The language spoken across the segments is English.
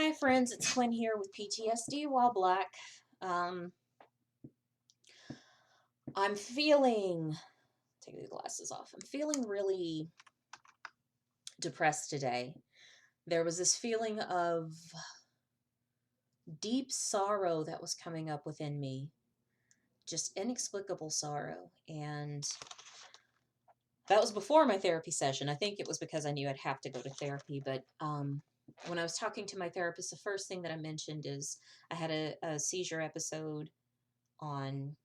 Hi friends, it's Quinn here with PTSD while black. Um, I'm feeling, take the glasses off, I'm feeling really depressed today. There was this feeling of deep sorrow that was coming up within me, just inexplicable sorrow. And that was before my therapy session. I think it was because I knew I'd have to go to therapy, but when I was talking to my therapist, the first thing that I mentioned is I had a seizure episode on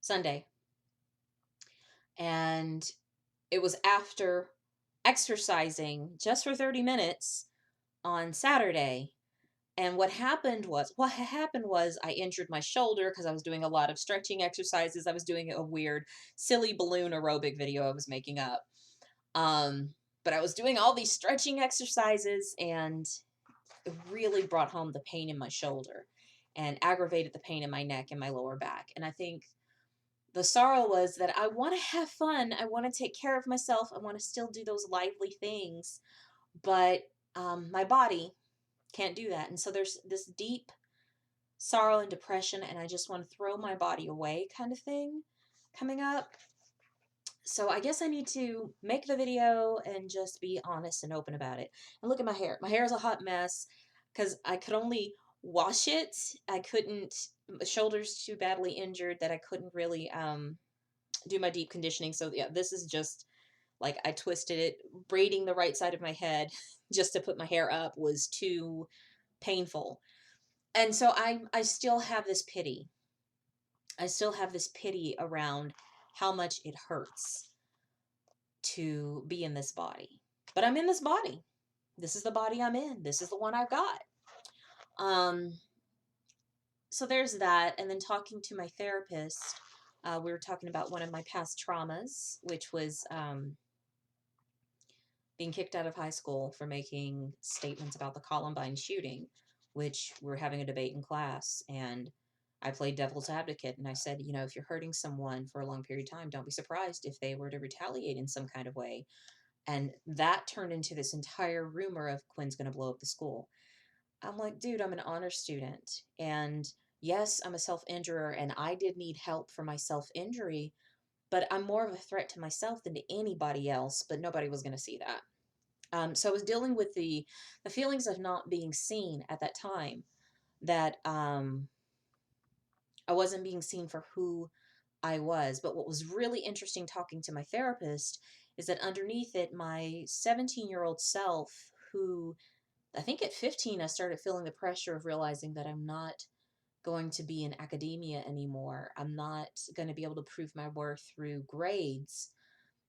Sunday. And it was after exercising just for 30 minutes on Saturday. And what happened was I injured my shoulder because I was doing a lot of stretching exercises. I was doing a weird, silly balloon aerobic video I was making up. Um, but I was doing all these stretching exercises and it really brought home the pain in my shoulder and aggravated the pain in my neck and my lower back. And I think the sorrow was that I want to have fun. I want to take care of myself. I want to still do those lively things, but my body can't do that. And so there's this deep sorrow and depression, and I just want to throw my body away kind of thing coming up. So I guess I need to make the video and just be honest and open about it. And look at my hair. My hair is a hot mess because I could only wash it. I couldn't, my shoulder's too badly injured that I couldn't really do my deep conditioning. So yeah, this is just like I twisted it. Braiding the right side of my head just to put my hair up was too painful. And so I still have this pity. I still have this pity around how much it hurts to be in this body. But I'm in this body. This is the body I'm in. This is the one I've got. Um so there's that. And then talking to my therapist, we were talking about one of my past traumas, which was being kicked out of high school for making statements about the Columbine shooting, which we're having a debate in class. And I played devil's advocate and I said, you know, if you're hurting someone for a long period of time, don't be surprised if they were to retaliate in some kind of way. And that turned into this entire rumor of Quinn's going to blow up the school. I'm like, dude, I'm an honor student. And yes, I'm a self injurer and I did need help for my self injury, but I'm more of a threat to myself than to anybody else. But nobody was going to see that. So I was dealing with the feelings of not being seen at that time, that I wasn't being seen for who I was. But what was really interesting talking to my therapist is that underneath it, my 17-year-old self, who I think at 15, I started feeling the pressure of realizing that I'm not going to be in academia anymore. I'm not going to be able to prove my worth through grades,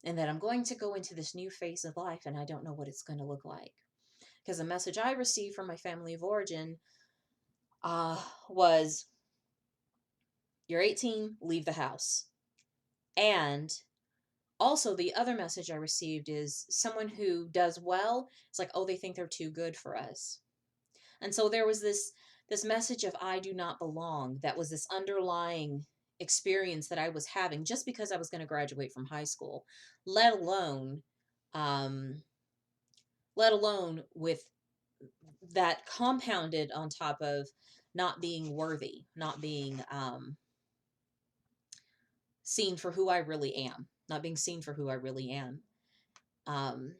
and that I'm going to go into this new phase of life and I don't know what it's going to look like. Because the message I received from my family of origin was, you're 18, leave the house. And also the other message I received is someone who does well, it's like, oh, they think they're too good for us. And so there was this message of I do not belong. That was this underlying experience that I was having just because I was going to graduate from high school, let alone um, let alone with that compounded on top of not being worthy, not being seen for who I really am, not being seen for who I really am. Um,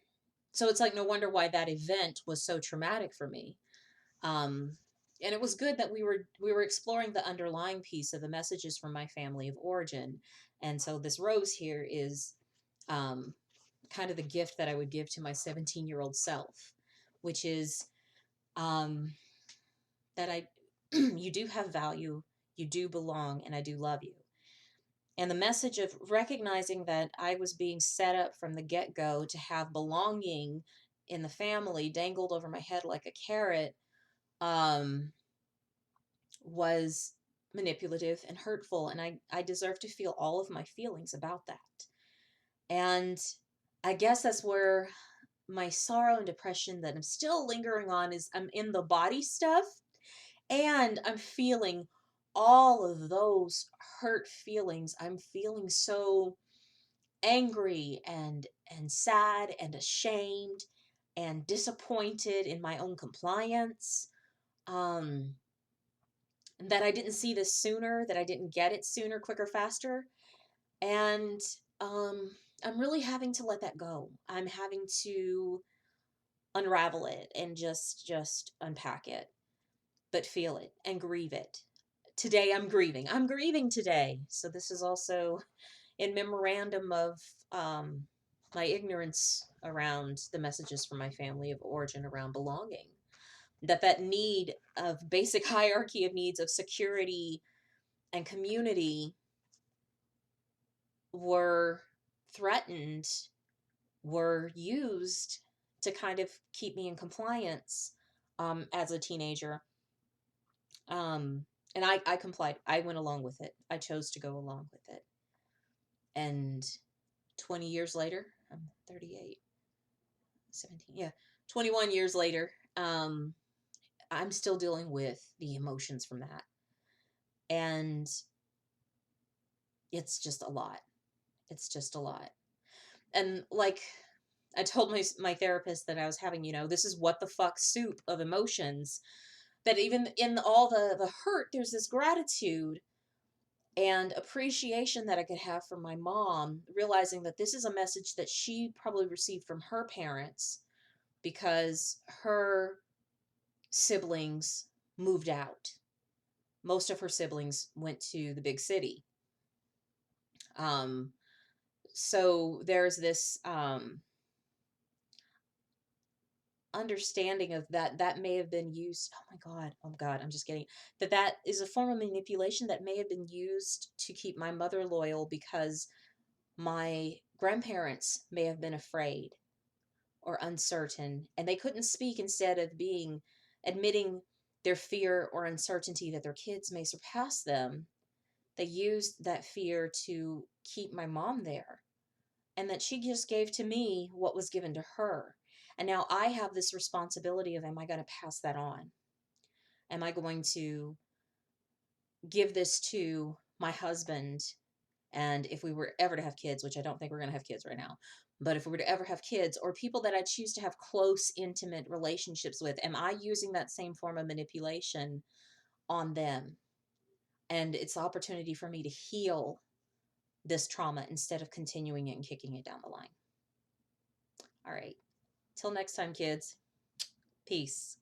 so it's like no wonder why that event was so traumatic for me. Um, and it was good that we were exploring the underlying piece of the messages from my family of origin. And so this rose here is um, kind of the gift that I would give to my 17-year-old self, which is um, that I you do have value, you do belong, and I do love you. And the message of recognizing that I was being set up from the get-go to have belonging in the family dangled over my head like a carrot um, was manipulative and hurtful. And I deserve to feel all of my feelings about that. And I guess that's where my sorrow and depression that I'm still lingering on is I'm in the body stuff. And I'm feeling all of those hurt feelings. I'm feeling so angry and sad and ashamed and disappointed in my own compliance. Um, that I didn't see this sooner, that I didn't get it sooner, quicker, faster. And um, I'm really having to let that go. I'm having to unravel it and just unpack it, but feel it and grieve it. Today I'm grieving. I'm grieving today. So this is also in memorandum of um, my ignorance around the messages from my family of origin around belonging. That need of basic hierarchy of needs of security and community were threatened, were used to kind of keep me in compliance as a teenager. Um, and I complied. I went along with it. I chose to go along with it. And 20 years later, I'm 38, 17, yeah, 21 years later, I'm still dealing with the emotions from that. And it's just a lot. It's just a lot. And like I told my therapist that I was having, this is what the fuck soup of emotions, that even in all the hurt, there's this gratitude and appreciation that I could have from my mom, realizing that this is a message that she probably received from her parents because her siblings moved out. Most of her siblings went to the big city. Um, so there's this understanding of that may have been used. Oh my god, I'm just getting that is a form of manipulation that may have been used to keep my mother loyal because my grandparents may have been afraid or uncertain and they couldn't speak. Instead of being admitting their fear or uncertainty that their kids may surpass them, they used that fear to keep my mom there, and that she just gave to me what was given to her. And now I have this responsibility of, am I going to pass that on? Am I going to give this to my husband? And if we were ever to have kids, which I don't think we're going to have kids right now, but if we were to ever have kids or people that I choose to have close, intimate relationships with, am I using that same form of manipulation on them? And it's the opportunity for me to heal this trauma instead of continuing it and kicking it down the line. All right. Till next time, kids. Peace.